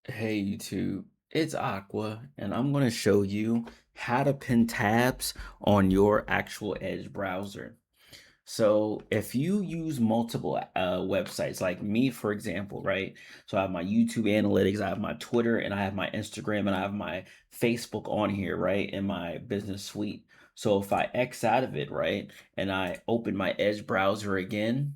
Hey YouTube, it's Aqua, and I'm going to show you how to pin tabs on your actual Edge browser. So if you use multiple websites, like me, for example, right? So I have my YouTube analytics, I have my Twitter, and I have my Instagram, and I have my Facebook on here, right, in my business suite. So if I X out of it, right, and I open my Edge browser again,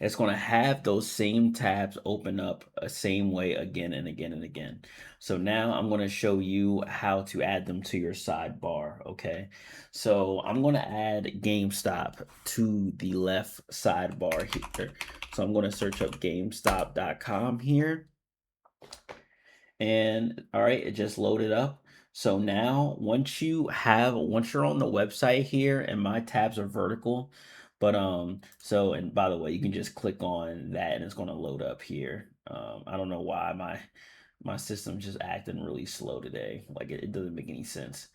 it's going to have those same tabs open up a same way again and again and again. So now I'm going to show you how to add them to your sidebar. Okay. So I'm going to add GameStop to the left sidebar here. So I'm going to search up GameStop.com here. And all right, it just loaded up. So now once you're on the website here, and my tabs are vertical, but so, and by the way, you can just click on that and it's going to load up here. I don't know why my system's just acting really slow today. Like it doesn't make any sense.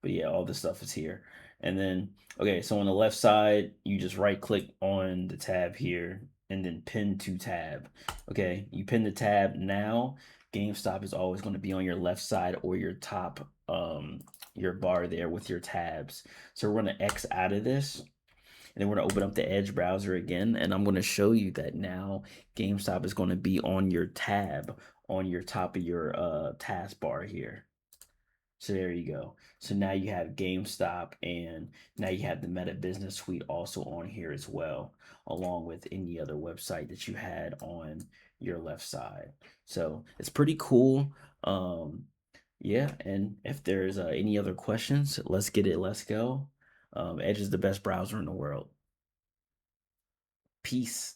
But yeah, all this stuff is here. And then okay, so on the left side, you just right click on the tab here and then pin to tab. Okay, you pin the tab. Now GameStop is always going to be on your left side or your top your bar there with your tabs. So we're going to X out of this, and then we're going to open up the Edge browser again, and I'm going to show you that now GameStop is going to be on your tab on your top of your taskbar here. So there you go. So now you have GameStop, and now you have the Meta Business Suite also on here as well, along with any other website that you had on your left side. So it's pretty cool. Um, yeah, and if there's any other questions, let's get it. Let's go. Edge is the best browser in the world. Peace.